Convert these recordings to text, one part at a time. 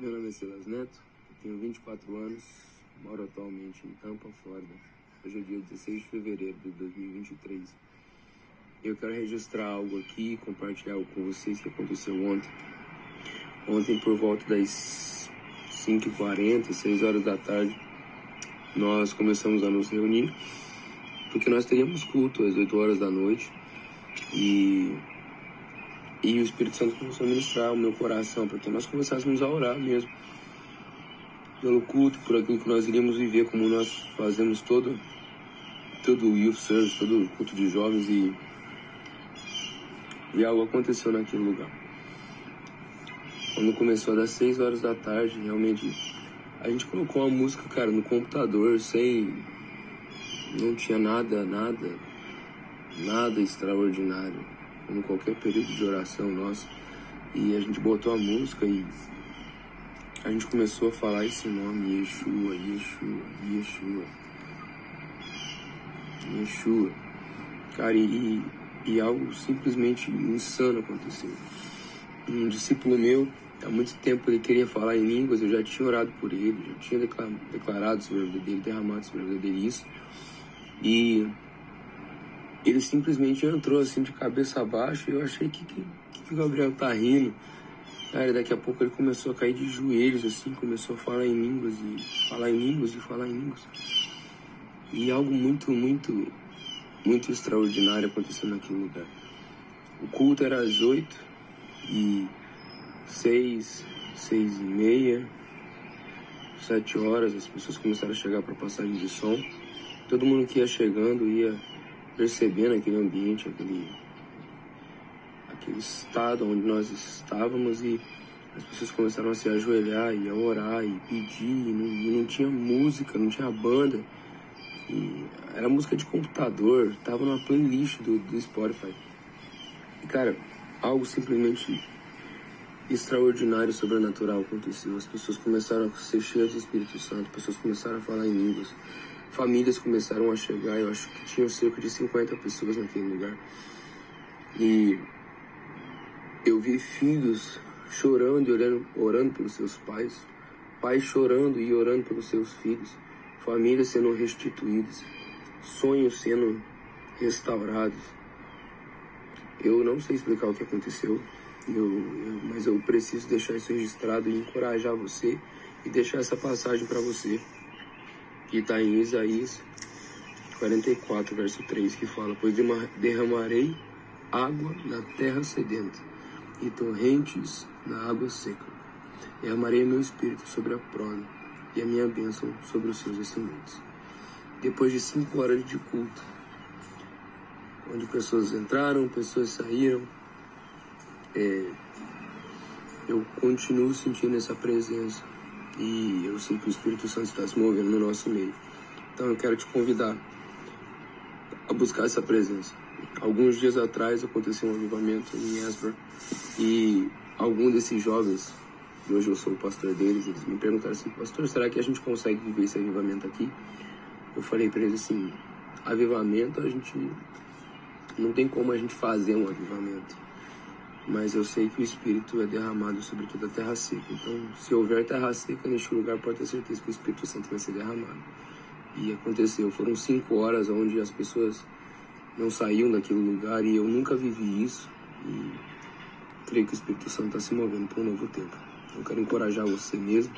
Meu nome é Silas Neto, tenho 24 anos, moro atualmente em Tampa, Flórida. Hoje é dia 16 de fevereiro de 2023. Eu quero registrar algo aqui e compartilhar algo com vocês que aconteceu ontem. Ontem, por volta das 5h40, 6 horas da tarde, nós começamos a nos reunir, porque nós teríamos culto às 8 horas da noite. E o Espírito Santo começou a ministrar o meu coração, porque nós começássemos a orar mesmo pelo culto, por aquilo que nós iríamos viver, como nós fazemos todo o Youth Service, todo o culto de jovens, e algo aconteceu naquele lugar. Quando começou a dar 6 horas da tarde, realmente, a gente colocou uma música, cara, no computador, não tinha nada extraordinário, como qualquer período de oração nosso, e a gente botou a música e a gente começou a falar esse nome, Yeshua, Yeshua, Yeshua, Yeshua. Cara, e algo simplesmente insano aconteceu. Um discípulo meu, há muito tempo ele queria falar em línguas, eu já tinha orado por ele, já tinha declarado sobre a vida dele, derramado sobre a vida dele isso, e ele simplesmente entrou assim de cabeça abaixo e eu achei que o Gabriel tá rindo. Cara, daqui a pouco ele começou a cair de joelhos assim, começou a falar em línguas e falar em línguas e falar em línguas. E algo muito extraordinário aconteceu naquele lugar. O culto era às 8 e 6h30, 7 horas, as pessoas começaram a chegar para passagem de som. Todo mundo que ia chegando ia percebendo aquele ambiente, aquele estado onde nós estávamos, e as pessoas começaram a se ajoelhar e a orar e pedir, e não tinha música, não tinha banda, e era música de computador, tava numa playlist do Spotify. E cara, algo simplesmente extraordinário, sobrenatural aconteceu. As pessoas começaram a ser cheias do Espírito Santo, pessoas começaram a falar em línguas, famílias começaram a chegar. Eu acho que tinham cerca de 50 pessoas naquele lugar. E eu vi filhos chorando e orando pelos seus pais, pais chorando e orando pelos seus filhos, famílias sendo restituídas, sonhos sendo restaurados. Eu não sei explicar o que aconteceu, mas eu preciso deixar isso registrado e encorajar você e deixar essa passagem para você, que está em Isaías 44, verso 3, que fala: pois derramarei água na terra sedenta e torrentes na água seca. Derramarei meu espírito sobre a prole e a minha bênção sobre os seus descendentes. Depois de 5 horas de culto, onde pessoas entraram, pessoas saíram, eu continuo sentindo essa presença. E eu sei que o Espírito Santo está se movendo no nosso meio. Então eu quero te convidar a buscar essa presença. Alguns dias atrás aconteceu um avivamento em Esbra, e algum desses jovens, e hoje eu sou o pastor deles, eles me perguntaram assim: pastor, será que a gente consegue viver esse avivamento aqui? Eu falei para eles assim: avivamento, a gente não tem como a gente fazer um avivamento, mas eu sei que o Espírito é derramado sobre toda a terra seca. Então, se houver terra seca neste lugar, pode ter certeza que o Espírito Santo vai ser derramado. E aconteceu. Foram 5 horas onde as pessoas não saíam daquele lugar, e eu nunca vivi isso. E creio que o Espírito Santo está se movendo para um novo tempo. Eu quero encorajar você mesmo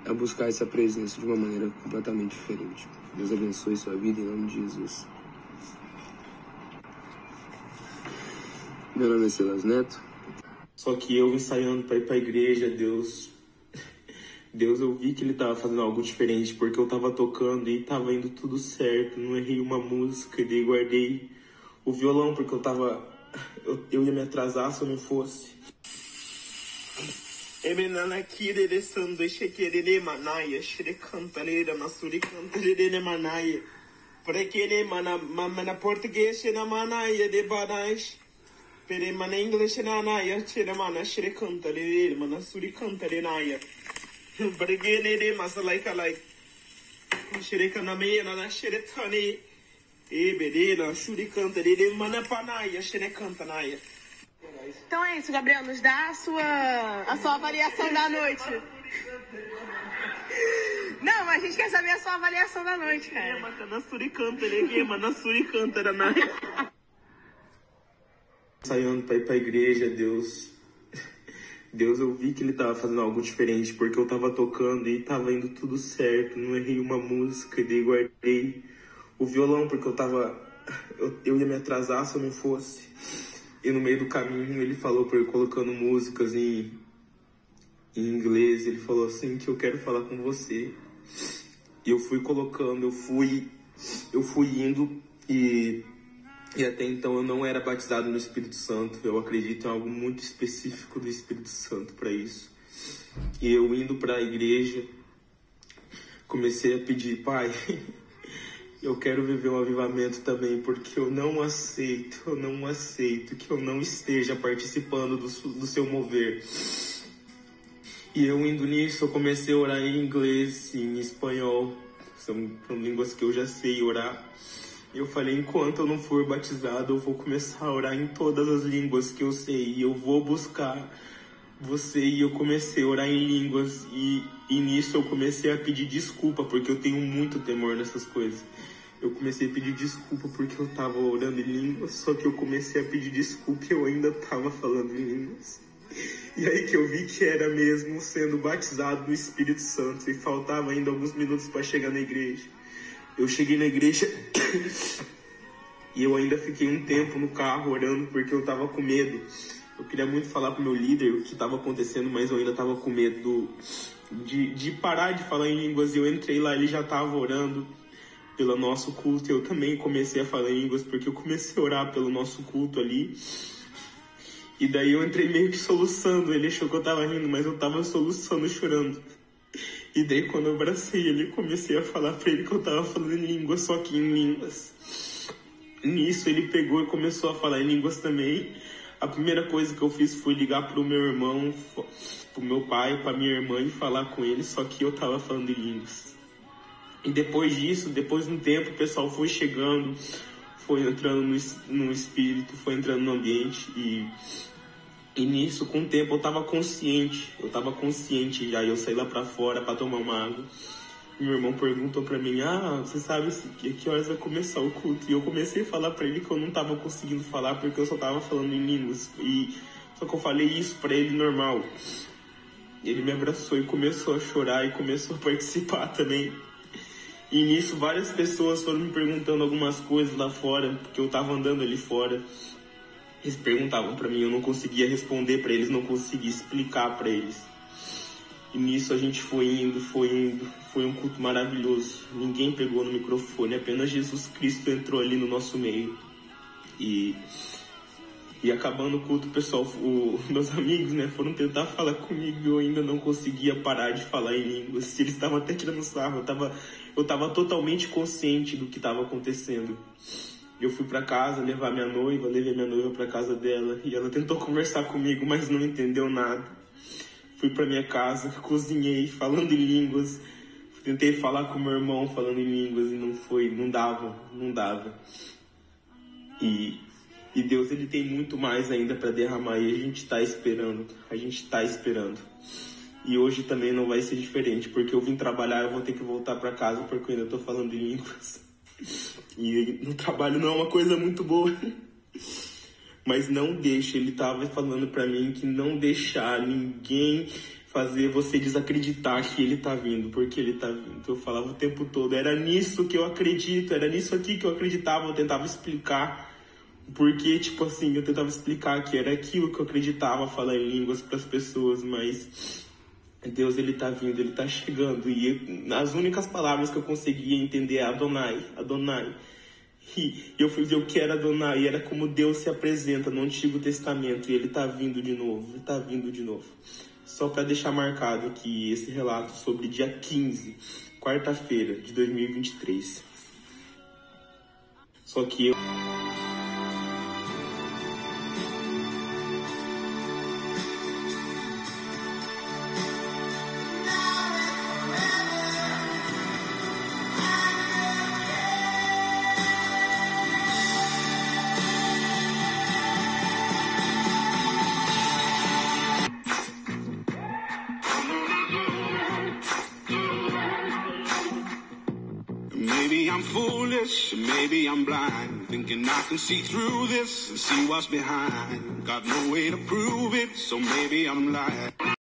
a buscar essa presença de uma maneira completamente diferente. Deus abençoe sua vida em nome de Jesus. Meu nome é Silas Neto. Só que eu ensaiando para ir para a igreja, Deus, eu vi que ele estava fazendo algo diferente, porque eu estava tocando e estava indo tudo certo, não errei uma música, e daí guardei o violão, porque eu ia me atrasar se eu não fosse. Pere mana English na ya chere mana shire kanta le mana suri kanta le na ya barge ne masala kalai shire kana me na shire thani e bede na shuri kanta le mana pana ya shire kanta na ya Então é isso, Gabriel, nos dá a sua avaliação da noite. Não, mas a gente quer saber a sua avaliação da noite, cara. Na suricanta, na suricanta, era na... Saindo pra ir pra igreja, Deus, eu vi que ele tava fazendo algo diferente, porque eu tava tocando e tava indo tudo certo, não errei uma música, e daí guardei o violão, porque eu ia me atrasar se eu não fosse. E no meio do caminho ele falou pra eu ir colocando músicas em inglês, ele falou assim, que eu quero falar com você. E eu fui colocando, eu fui indo e até então eu não era batizado no Espírito Santo. Eu acredito em algo muito específico do Espírito Santo para isso. E eu indo para a igreja, comecei a pedir, Pai, eu quero viver um avivamento também, porque eu não aceito que eu não esteja participando do seu mover. E eu indo nisso, eu comecei a orar em inglês, em espanhol, são línguas que eu já sei orar. E eu falei, enquanto eu não for batizado, eu vou começar a orar em todas as línguas que eu sei. E eu vou buscar você. E eu comecei a orar em línguas. E nisso eu comecei a pedir desculpa, porque eu tenho muito temor nessas coisas. Eu comecei a pedir desculpa porque eu tava orando em línguas. Só que eu comecei a pedir desculpa e eu ainda tava falando em línguas. E aí que eu vi que era mesmo sendo batizado no Espírito Santo. E faltava ainda alguns minutos para chegar na igreja. Eu cheguei na igreja e eu ainda fiquei um tempo no carro orando porque eu tava com medo. Eu queria muito falar pro meu líder o que tava acontecendo, mas eu ainda tava com medo de parar de falar em línguas. E eu entrei lá, ele já tava orando pelo nosso culto. Eu também comecei a falar em línguas porque eu comecei a orar pelo nosso culto ali. E daí eu entrei meio que soluçando. Ele achou que eu tava rindo, mas eu tava soluçando, chorando. E daí quando eu abracei ele, comecei a falar pra ele que eu tava falando em línguas, só que em línguas. Nisso ele pegou e começou a falar em línguas também. A primeira coisa que eu fiz foi ligar pro meu irmão, pro meu pai, pra minha irmã e falar com ele, só que eu tava falando em línguas. E depois disso, depois de um tempo, o pessoal foi chegando, foi entrando no espírito, foi entrando no ambiente e nisso, com o tempo, eu tava consciente já. Eu saí lá pra fora pra tomar uma água. E meu irmão perguntou pra mim, você sabe que horas vai começar o culto? E eu comecei a falar pra ele que eu não tava conseguindo falar porque eu só tava falando em línguas. Só que eu falei isso pra ele normal. Ele me abraçou e começou a chorar e começou a participar também. E nisso, várias pessoas foram me perguntando algumas coisas lá fora, porque eu tava andando ali fora. Eles perguntavam pra mim, eu não conseguia responder pra eles, não conseguia explicar pra eles. E nisso a gente foi indo, foi um culto maravilhoso. Ninguém pegou no microfone, apenas Jesus Cristo entrou ali no nosso meio. E acabando o culto, o pessoal, meus amigos, né, foram tentar falar comigo e eu ainda não conseguia parar de falar em línguas. Eles estavam até tirando sarro, eu tava totalmente consciente do que estava acontecendo. Eu fui pra casa levar levei minha noiva pra casa dela e ela tentou conversar comigo, mas não entendeu nada. Fui pra minha casa, cozinhei, falando em línguas, tentei falar com meu irmão falando em línguas e não dava. E Deus, ele tem muito mais ainda pra derramar e a gente tá esperando. E hoje também não vai ser diferente, porque eu vim trabalhar, eu vou ter que voltar pra casa porque eu ainda tô falando em línguas. E no trabalho não é uma coisa muito boa. Mas não deixa, ele tava falando pra mim que não deixar ninguém fazer você desacreditar que ele tá vindo, porque ele tá vindo. Eu falava o tempo todo, era nisso que eu acredito, era nisso aqui que eu acreditava, eu tentava explicar. Porque, tipo assim, eu tentava explicar que era aquilo que eu acreditava, falar em línguas pras pessoas, mas Deus, ele tá vindo, ele tá chegando. E as únicas palavras que eu conseguia entender é Adonai, Adonai. E eu fui ver o que era Adonai, e era como Deus se apresenta no Antigo Testamento, e ele tá vindo de novo, Só para deixar marcado aqui esse relato sobre dia 15, quarta-feira de 2023. Só que eu... Maybe I'm foolish, maybe I'm blind, thinking I can see through this and see what's behind. Got no way to prove it, so maybe I'm lying.